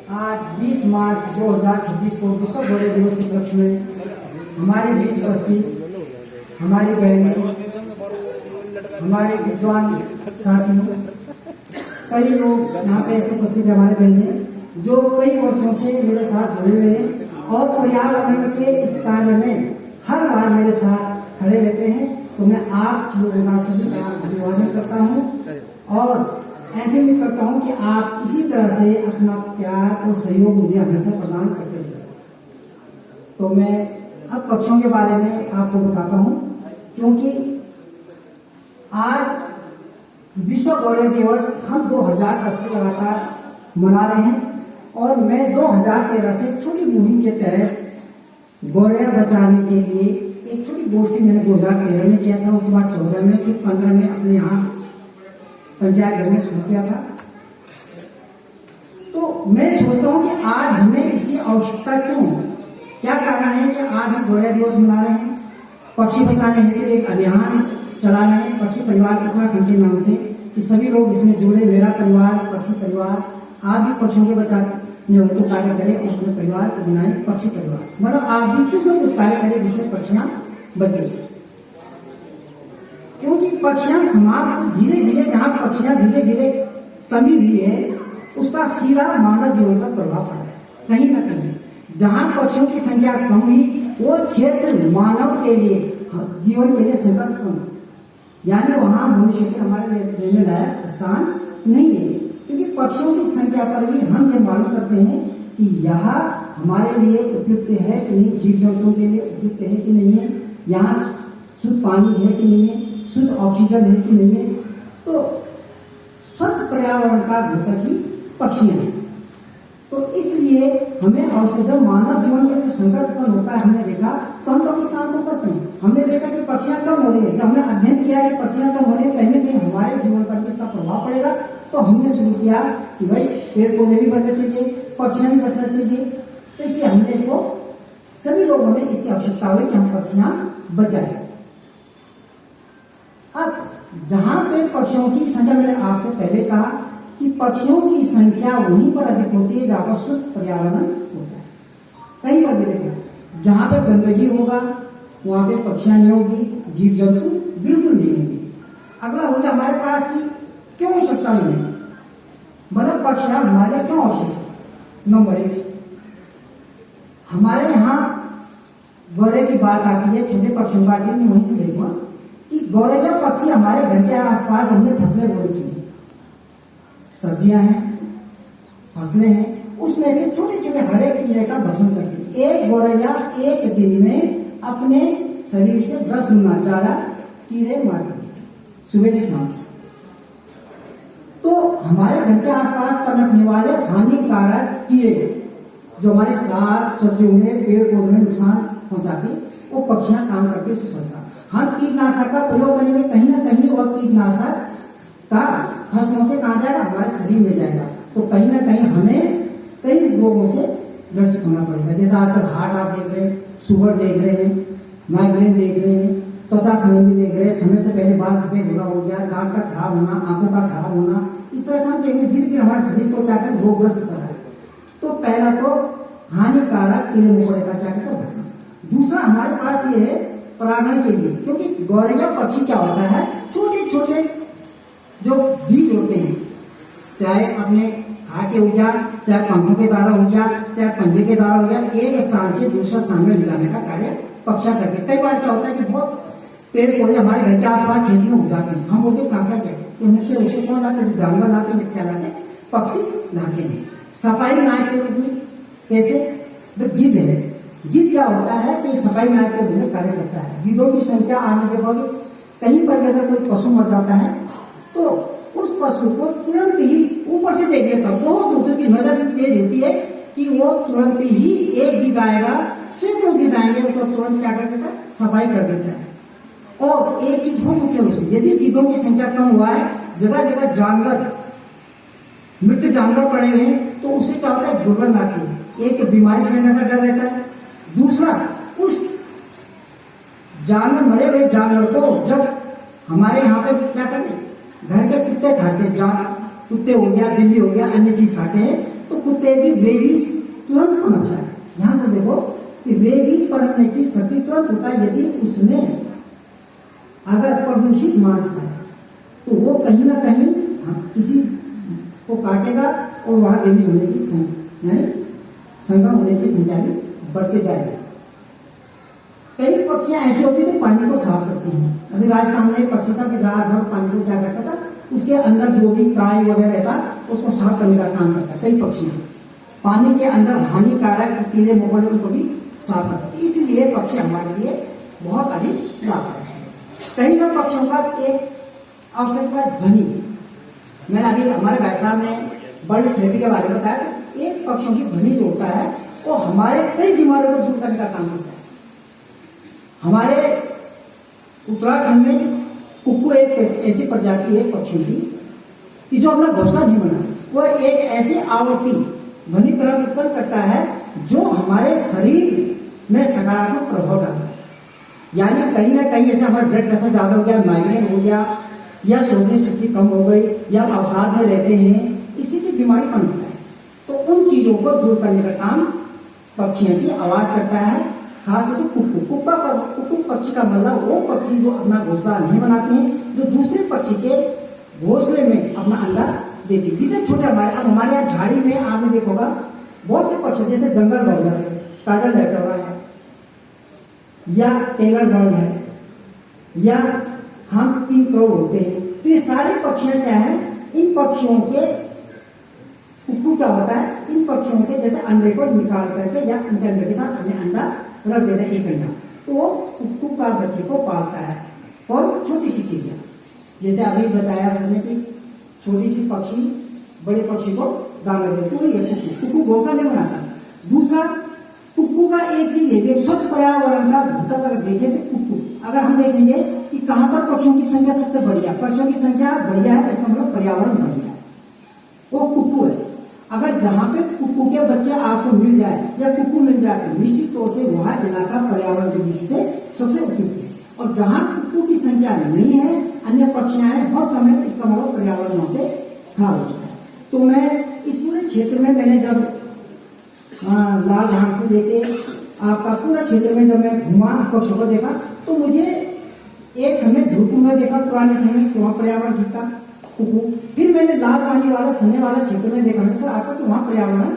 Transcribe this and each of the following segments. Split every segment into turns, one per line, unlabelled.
आज 20 मार्च 2026 को विश्व गौरव दिवस के उपलक्ष्य में हमारे बीच उपस्थित हमारी बहनें, हमारे विद्वान साथियों, कई लोग यहाँ पे ऐसे उपस्थित है हमारे बहनें जो कई वर्षों से मेरे साथ जुड़े हुए हैं और पर्यावरण के इस कार्य में हर बार मेरे साथ खड़े रहते हैं। तो मैं आप लोगों का सभी का अभिवादन करता हूँ और ऐसे भी करता हूँ कि आप इसी तरह से अपना प्यार और सहयोग मुझे हमेशा प्रदान करते रहे। तो मैं अब पक्षियों के बारे में आपको बताता हूँ, क्योंकि आज विश्व गौरव दिवस हम 2010 से लगातार मना रहे हैं और मैं 2013 से छोटी मुहिम के तहत गौरव बचाने के लिए एक छोटी गोष्ठी मैंने 2013 में किया था, उसके बाद 14 में, फिर 15 में अपने यहाँ पंचायत घर में शुरू किया था। तो मैं सोचता हूँ कि आज हमें इसकी आवश्यकता क्यों है, क्या कारण है कि आज हम गौरव दिवस मना रहे हैं। पक्षी बचाने हेतु एक अभियान चला रहे हैं पक्षी परिवार उत्तराखंड के नाम से, कि सभी लोग इसमें जुड़े। मेरा परिवार पक्षी परिवार, आप भी पक्षियों के बचाने हेतु कार्य करें और अपने परिवार को बनाए पक्षी परिवार, मतलब आप भी कुछ न कुछ कार्य करें जिससे पक्षियां बचे। क्योंकि पक्षियां समाप्त धीरे धीरे, जहां पक्षियां धीरे धीरे कमी हुई है उसका सीधा मानव जीवन पर प्रभाव पड़ा है। कहीं ना कहीं जहां पक्षियों की संख्या कम हुई वो क्षेत्र मानव के लिए, जीवन के लिए संकट कम, यानी वहां भविष्य के हमारे लिए रहने लायक स्थान नहीं है। क्योंकि पक्षियों की संख्या पर भी हम ये मालूम करते हैं कि यह हमारे लिए उपयुक्त है कि नहीं, जीव जंतुओं के लिए उपयुक्त है कि नहीं है, यहाँ शुद्ध पानी है कि नहीं है, शुद्ध ऑक्सीजन है कि नहीं है। तो स्वच्छ पर्यावरण का घटक ही पक्षियां हैं। तो इसलिए हमें ऑक्सीजन, मानव जीवन में जो संकट उत्पन्न होता है हमने देखा, तो हम लोग उस काम को करते हैं। हमने देखा कि पक्षियां कम हो रही है, जब हमने अध्ययन किया कि पक्षियां कम हो रही है, कहीं ना कहीं हमारे जीवन पर भी इसका प्रभाव पड़ेगा। तो हमने शुरू किया कि भाई पेड़ पौधे भी बचने चाहिए, पक्षियां भी बचना चाहिए। तो इसलिए हमने इसको, सभी लोगों में इसकी आवश्यकता हुई कि हम पक्षियां बचाएं। अब जहां पे पक्षियों की संख्या, मैंने आपसे पहले कहा कि पक्षियों की संख्या वहीं पर अधिक होती है जहां पर शुद्ध पर्यावरण होता है। कहीं पर भी देखा, जहां पे गंदगी होगा वहां पे पक्षियां नहीं होगी, जीव जंतु बिल्कुल नहीं होंगे। अगला हो गया हमारे पास की क्यों आवश्यकता नहीं है, मतलब पक्षियां हमारे लिए क्यों आवश्यक है। नंबर 1, हमारे यहाँ गौरव की बात आती है, छोटे पक्षियों का आती है, मैं वहीं से देखूंगा कि गौरैया पक्षी हमारे घर के आसपास हमने फसलें बो रखी हैं, सब्जियां हैं, फसलें हैं, उसमें से छोटे छोटे हर एक कीड़े का भक्षण करती है। एक गौरैया एक दिन में अपने शरीर से 10 गुना ज्यादा कीड़े मारती है, सुबह से शाम। तो हमारे घर के आसपास पनपने वाले हानिकारक कीड़े जो हमारे साग सब्जियों में, पेड़ पौधों में नुकसान पहुंचाती, वो पक्षियां काम करती है उससे सस्ता। हम कीटनाशक का प्रयोग करेंगे कहीं ना कहीं, और कीटनाशक का फसलों से कहाँ जाएगा, हमारे शरीर में जाएगा। तो कहीं ना कहीं हमें कई रोगों से ग्रसित होना पड़ेगा। जैसे आजकल हार्ट आप देख रहे हैं, शुगर देख रहे हैं, माइग्रेन देख रहे हैं, त्वचा संबंधी देख रहे हैं, समय से पहले बाल सफेद होना हो गया, दांत का खराब होना, आंखों का खराब होना, इस तरह से हम देखेंगे धीरे धीरे हमारे शरीर को क्या कर रोगग्रस्त कर रहा है। तो पहला तो हानिकारक कीड़े मकोड़े का क्या कहता है बचना। दूसरा हमारे पास ये है परागण के लिए, क्योंकि गौरैया पक्षी क्या होता है, छोटे छोटे जो बीज होते हैं, चाहे अपने खा के हो गया, चाहे पंखों के द्वारा हो गया, चाहे पंजे के द्वारा हो गया, एक स्थान से दूसरे स्थान में ले जाने का कार्य पक्षियां करते हैं। कई बार क्या होता है कि बहुत पेड़ पौधे हमारे घर के आसपास खेती में हो जाते हैं, हम बोलते कहां से क्या, उसे कौन लाते हैं, जानवर लाते हैं, क्या लाते हैं, पक्षी लाते हैं। सफाई नायक के रूप में कैसे, गिद्ध है, गिद्ध क्या होता है कि सफाई नायक के रूप में कार्य करता है। गिद्धों की संख्या आने के बाद कहीं पर अगर कोई पशु मर जाता है तो उस पशु को तुरंत ही ऊपर से देख लेता, बहुत दूर से नजर तेज होती है कि वो तुरंत ही एक गिद्ध आएगा, सैकड़ों गिद्ध आएंगे, उसको तुरंत क्या कर देता है, सफाई कर देता है। और एक चीज हो मुख्य रूप से, यदि गिद्धों की संख्या कम हुआ है, जगह जगह जानवर, मृत जानवर पड़े हुए हैं, तो उससे क्या होता है, दुर्गंध आती है, एक बीमारी फैलने का डर रहता है। दूसरा, उस जानवर, मरे हुए जानवर को जब हमारे यहाँ पे क्या करते, घर के कुत्ते खाते हैं, कुत्ते हो गया, बिल्ली हो गया, अन्य चीज खाते हैं, तो कुत्ते भी रेबीज तुरंत पनपता है। ध्यान से देखो कि रेबीज पनपने की शक्ति तुरंत होता है यदि उसने अगर प्रदूषित मांस खाए, तो वो कहीं ना कहीं किसी को काटेगा और वहां रेबीज होने की यानी संक्रमण होने की संख्या भी बढ़ते जाएगी। कई पक्षियां ऐसी होती है जो पानी को साफ करती हैं। अभी राजस्थान में एक पक्षी था कि रात भर पानी को क्या करता था, उसके अंदर जो भी काय वगैरह रहता उसको साफ करने का काम करता है। कई पक्षी पानी के अंदर हानिकारक कीड़े मकोड़े उनको भी साफ करता है। इसलिए पक्षी हमारे लिए बहुत अधिक लाभदायक है। कई लोग पक्षियों का एक आवश्यकता है ध्वनि। मैंने अभी हमारे भाई साहब ने बर्ड थेरेपी के बारे में बताया कि एक पक्षियों की ध्वनि जो होता है वो हमारे कई बीमारियों को दूर करने का काम करता है। हमारे उत्तराखंड में कुक्कू एक ऐसी प्रजाति है पक्षियों की कि जो अपना घोंसला नहीं बना, वो एक ऐसी आवृत्ति ध्वनि तरंग उत्पन्न करता है जो हमारे शरीर में सकारात्मक प्रभाव डालता है। यानी कहीं ना कहीं जैसे हमारा ब्लड प्रेशर ज्यादा हो गया, माइग्रेन हो गया, या सोचने शक्ति कम हो गई, या हम अवसाद में रहते हैं, इसी से बीमारी पनपता है। तो उन चीजों को दूर करने का काम पक्षियों की आवाज करता है। खासकर कुक्कू कुक्कू पक्षी का मतलब वो पक्षी जो अपना घोंसला नहीं बनाते हैं, जो दूसरे पक्षी के घोंसले में अपना अंडा देते। जितने छोटे हमारे यहाँ झाड़ी में आपने देखा होगा बहुत से पक्षी, जैसे जंगल बर्ड है, काजल लैटोरा है, या टेलर बर्ड है, या हम पिंक क्रो होते हैं। तो ये सारे पक्षियां क्या है, इन पक्षियों के कुक्कू क्या होता है, इन पक्षियों के जैसे अंडे को निकाल करके या उनके अंडे के साथ हमें अंडा रख देता है, एक अंडा, तो वो कुक्कू का बच्चे को पालता है। और छोटी सी चीज है, जैसे अभी बताया सर ने कि छोटी सी पक्षी बड़े पक्षी को दाना देते, तो ये कुक्कू घोंसला नहीं बनाता। दूसरा, कुक्कू का एक चीज है, स्वच्छ पर्यावरण का घटक अगर देखें तो कुक्कू, अगर हम देखेंगे कि कहां पर पक्षियों की संख्या सबसे बढ़िया, पक्षियों की संख्या बढ़िया है, इसका मतलब पर्यावरण बढ़िया है, वो कुक्कू है। अगर जहां पे कुक्कू के बच्चे आपको मिल जाए या कुक्कू मिल जाए तो निश्चित तौर से वह इलाका पर्यावरण की दृष्टि से सबसे उपयुक्त है। और जहां कुक्कू की संख्या नहीं है, अन्य पक्षियां हैं, बहुत कम है, इसका मतलब पर्यावरण वहां पे खराब हो चुका है। तो मैं इस पूरे क्षेत्र में मैंने जब लाल धान से लेके आपका पूरा क्षेत्र में जब मैं घुमा, पक्षियों को देखा, तो मुझे एक समय ध्रुव में देखा पुराने समय, वहां पर्यावरण ठीक था कुक्कू। फिर मैंने लाल पानी वाला सने वाला क्षेत्र में देखा सर आपका, तो वहां पर्यावरण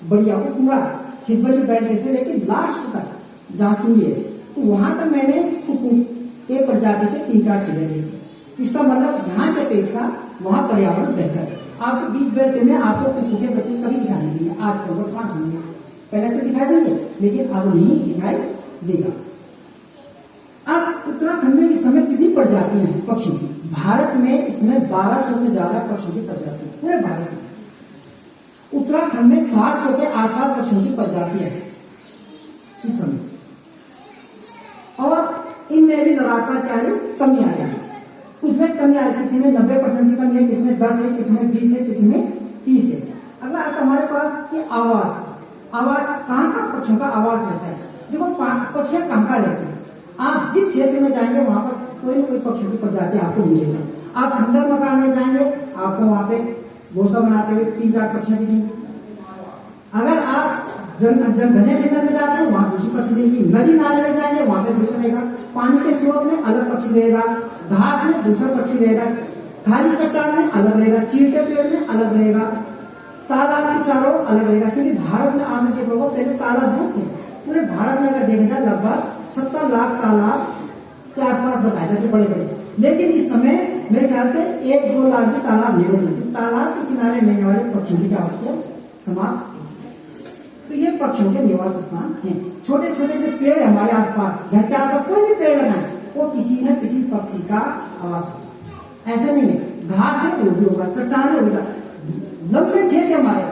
बढ़िया, वो पूरा सिब्बली बेल्ट से लेके लास्ट तक जहां चूड़ी है, तो वहां तक मैंने कुक्कू के प्रजाति के 3-4 चिड़िया देखी। इसका मतलब यहाँ की अपेक्षा वहां पर्यावरण बेहतर है। आपको 20 बेल्ट में आपको कुक्कू के बच्चे कभी दिखाई नहीं देंगे आजकल वर्तमान समय में। पहले तो दिखाई देंगे, लेकिन अब नहीं दिखाई देगा। अब उत्तराखंड में इस समय कितनी प्रजातियां हैं पक्षी की? भारत में इसमें 1200 से ज्यादा पक्षियों की प्रजातियां पूरे भारत में। उत्तराखंड में 700 के आसपास पक्षियों की प्रजातियां हैं इस समय, और इनमें भी लगातार क्या है, कमी आ रही है। कुछ में कमी आ रही है, किसी में 90% की कमी है, किसी में 10 है, किसी में 20 है, किसी में 30 है। अगर हमारे पास की आवाज कहाँ का पक्षियों का आवाज रहता है, देखो पक्षियां कहाँ रहते हैं। आप जिस क्षेत्र में जाएंगे वहां पर कोई ना कोई पक्षियों की प्रजाति आपको मिलेगा। आप खंडर मकान में जाएंगे, आपको वहां पे घोंसला बनाते हुए 3-4 पक्षियां दिखेंगी। अगर आप घने जंगल में जाते हैं, वहां दूसरी पक्षी देगी। नदी नाले में जाएंगे, वहां पे दूसरा रहेगा। पानी के स्रोत में अलग पक्षी रहेगा, घास में दूसरा पक्षी रहेगा, खाली चट्टान में अलग रहेगा, चीड़ के पेड़ में अलग रहेगा, तालाब के चारों अलग रहेगा। क्योंकि भारत में आपने देखा होगा पहले तालाब बहुत थे। पूरे भारत में अगर देखा जाए लगभग 70 लाख तालाब के आसपास बताए जाते बड़े बड़े, लेकिन इस समय मेरे ख्याल से 1-2 लाख भी तालाब नहीं बचे। तालाब के किनारे रहने वाले पक्षियों की क्या समाप्त। तो ये पक्षियों के निवास स्थान हैं। छोटे छोटे जो पेड़ हमारे आसपास, घर के आसपास कोई भी पेड़ लगाए, वो किसी न किसी पक्षी का आवास होगा। ऐसा नहीं है, घास है वो भी होगा, चट्टान होगा, लंबे खेत हमारे,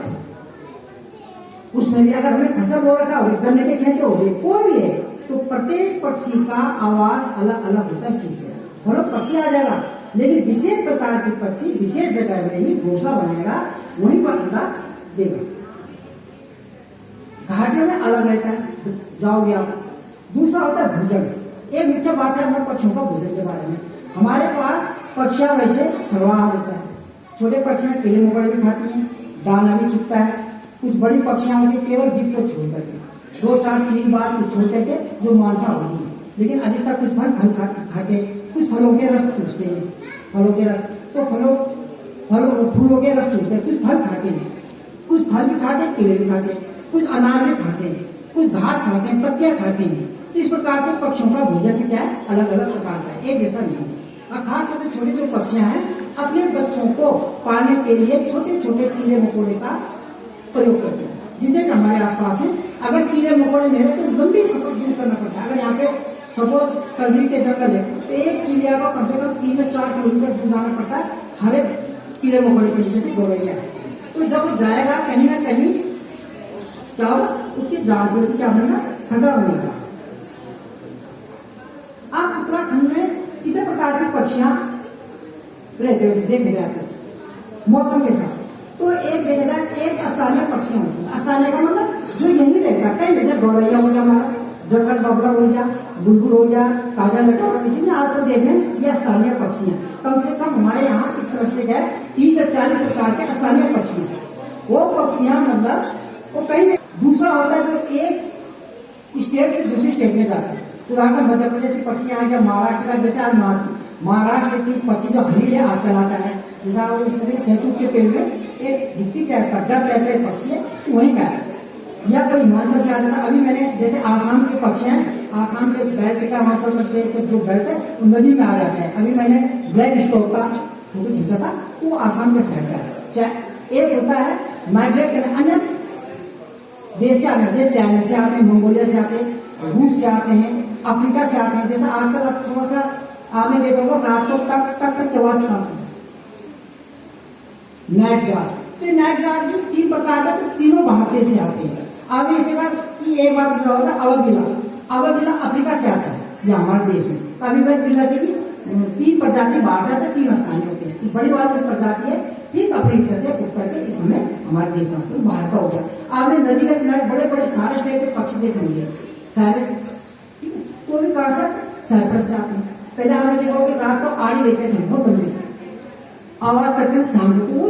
उसमें भी अगर हमने फसल हो रखा हो, गन्ने के खेत हो गए, कोई भी है, तो प्रत्येक पक्षी का आवाज अलग अलग होता है। चीज बोलो पक्षी आ जाएगा, लेकिन विशेष प्रकार के पक्षी विशेष जगह में ही घोंसला बनाएगा, वहीं पर अंडा देगा। घाटियों में अलग रहता है, जाओगे आप। दूसरा होता है भोजन। एक मुख्य बात है हमारे पक्षियों का भोजन के बारे में। हमारे पास पक्षियां वैसे सर्वाहार होता है, छोटे पक्षियां कीड़े मकोड़े भी खाती हैं, दाना भी चुगता है, कुछ बड़ी पक्षियां होती है केवल बीज को छोड़ करके, 2-4 बार कुछ छोड़ करके जो मांसा होती है, लेकिन अधिकतर कुछ फल खाते, कुछ फलों के रस चूसते हैं, फलों के रस, तो फूलों के रस चूसते हैं, कुछ फल खाते हैं, कुछ फल भी खाते हैं, केले भी खाते हैं, कुछ अनाज भी खाते हैं, कुछ घास खाते हैं, पत्तियां खाते हैं। तो इस प्रकार से पक्षियों का भोजन भी क्या है, अलग अलग प्रकार का है, एक जैसा नहीं है। और खासतौर से छोटे जो पक्षियां हैं अपने बच्चों को पालने के लिए छोटे छोटे कीड़े मकोड़े का प्रयोग करते हैं। जितने भी हमारे आसपास है, अगर कीड़े मकोड़े नहीं रहे तो लंबी सफर दूर करना पड़ता है। अगर यहाँ पे सपोज कलरी के जंगल है तो एक चिड़िया को कम से कम 3 से 4 किलोमीटर दूर जाना पड़ता है हर एक कीड़े मकोड़े के लिए, जैसे गौरैया है। तो जब वो जाएगा कहीं ना कहीं क्या होगा, उसकी जान को भी क्या बनेगा, खतरा बनेगा। आप उत्तराखंड में कितने प्रकार की पक्षियां रहते हैं देखे जाए तो मौसम के साथ, तो एक देखा जाए एक स्थानीय पक्षी होती है। स्थानीय का मतलब जो यही रहता है, कहीं जैसे गौरैया हो गया, हमारा जंगल बबला हो गया, बुलबुल हो गया, काजा लटा हो गया, जितने आज तो देखें ये स्थानीय पक्षी हैं। कम से कम हमारे यहाँ इस तरह से है 30 से 40 प्रकार के स्थानीय पक्षी हैं। वो पक्षियां मतलब वो कहीं दूसरा होता है जो एक स्टेट से दूसरी स्टेट में जाता है। उदाहरण मध्य प्रदेश की पक्षियां आ गया, महाराष्ट्र का जैसे आज महाराष्ट्र की पक्षी जो हरील है आजकल आता है, जैसा वो सेतु के पेड़ में एक गिट्टी टाइप का डब टाइप का पक्षी है, वही का है। या कोई हिमाचल से आ जाता। अभी मैंने जैसे आसाम के पक्षी हैं, आसाम के बेल्ट का हिमाचल प्रदेश के जो बेल्ट है वो नदी में आ जाते हैं। अभी मैंने ब्लैक स्टोर का फोटो खींचा था, तो वो आसाम के साइड का है। एक होता है माइग्रेट करने अन्य देश से आते, जैसे चाइना से आते हैं, मंगोलिया से आते हैं, रूस से आते हैं, अफ्रीका से आते हैं। जैसे आजकल अब थोड़ा सा आपने देखा होगा रात को टक टक टक की आवाज सुनाते हैं, नाइट जार। तो नाइट जार भी 3 प्रकार का, तो तीनों बाहर देश से आते हैं। अब इसके बाद की एक बार जो होता है अवबिला अफ्रीका से आता है या हमारे देश में। अभी बिल्ला की भी 3 प्रजाति बाहर से आते हैं, 3 स्थानीय होते हैं। बड़ी वाली जो प्रजाति है ठीक अफ्रीका से उठ करके इस समय हमारे देश में तो बाहर का हो गया। आपने नदी के किनारे बड़े बड़े सारे टाइप के पक्षी देख होंगे, साइरस, तो भी कहा से साइप्रस से आते हैं। पहले आपने देखा होगा रात को आड़ी देखते थे, बहुत लंबी आवाज करते हैं शाम को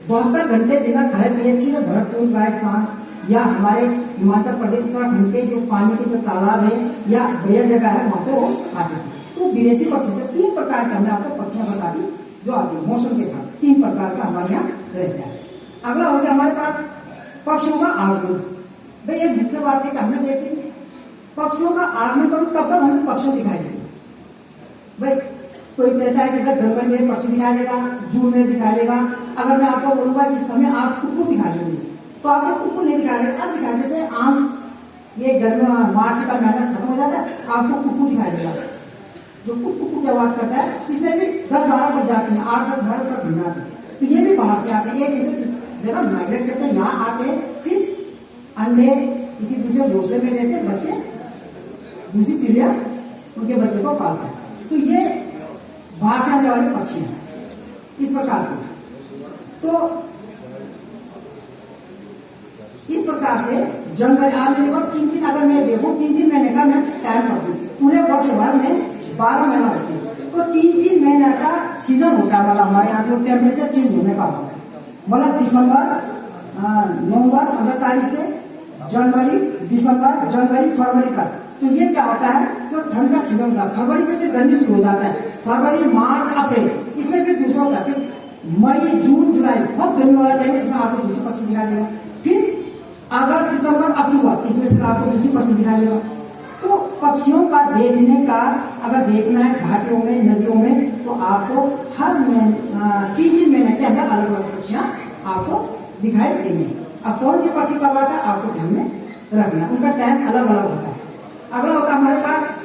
72 घंटे बिना खाए पिए सीधे भरतपुर राजस्थान या हमारे हिमाचल प्रदेश उत्तराखंड के जो पानी के जो तालाब है या बढ़िया जगह है वहां पे वो आते हैं। तो विदेशी पक्षी 3 प्रकार के हमने आपको पक्षियां बता दी जो आती है मौसम के साथ, 3 प्रकार का हमारे यहाँ रहता है। अगला हो गया हमारे पास पक्षियों का आगमन। भाई एक मुख्य बात है कि हमने देखी पक्षियों का आगमन करो तब तक हमें पक्षी दिखाई देते। भाई कोई कहता है कि जंगल में पक्षी दिखाई देगा, जू में दिखाई देगा। अगर मैं आपको बोलूंगा कि इस समय आप कुक्कू दिखाई देंगे तो आपको कुक्कू नहीं दिखाई देगा। अब दिखाई जैसे आम ये गर्मी मार्च का महीना खत्म हो जाता है, आपको कुक्कू दिखाई देगा जो कुक्कू की आवाज करता है। इसमें भी 10-12 बज जाते हैं, 8-10 बार तक घूम आते हैं। तो ये भी बाहर से आते हैं, एक जगह माइग्रेट करते हैं, यहाँ आते हैं, फिर अंडे किसी दूसरे घोंसले में देते हैं, बच्चे दूसरी चिड़िया उनके बच्चे को पालता है। तो ये बाहर से आने वाले पक्षी हैं इस प्रकार से। तो इस प्रकार से जंगल आपने देखो 3 अगर मैं देखूं 3 महीने का मैं टाइम कर दूं, पूरे वर्ष भर में 12 महीना होते हैं, तो 3 महीने का सीजन होता है। मतलब हमारे यहाँ जो टेम्परेचर चेंज होने का होता है, मतलब दिसंबर नवंबर 15 तारीख से जनवरी दिसंबर जनवरी फरवरी तक। तो ये क्या होता है जो ठंड का सीजन होता है, फरवरी से फिर गर्मी शुरू हो जाता है, फरवरी मार्च अप्रैल इसमें फिर दूसरा होता है, फिर मई जून जुलाई बहुत गर्मी वाला टाइम है, इसमें आपको दूसरी पक्षी दिखाई देगा। फिर अगस्त सितंबर अक्टूबर इसमें फिर आपको दूसरी पक्षी दिखाई देगा। तो पक्षियों का देखने का अगर देखना है घाटियों में नदियों में तो आपको हर 3 महीने के अंदर अलग अलग पक्षियां आपको दिखाई देंगे। अब कौन सी पक्षी कब आता है आपको ध्यान में रखना, उनका टाइम अलग अलग होता है। अगला होता है हमारे पास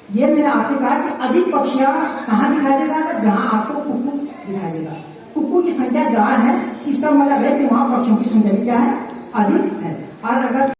ये मैंने आपसे कहा कि अधिक पक्षियां कहां दिखाई देगा, जहां आपको कुक्कू दिखाई देगा। कुक्कू की संख्या जहां है इसका मतलब है कि वहां पक्षियों की संख्या भी क्या है, अधिक है। और अगर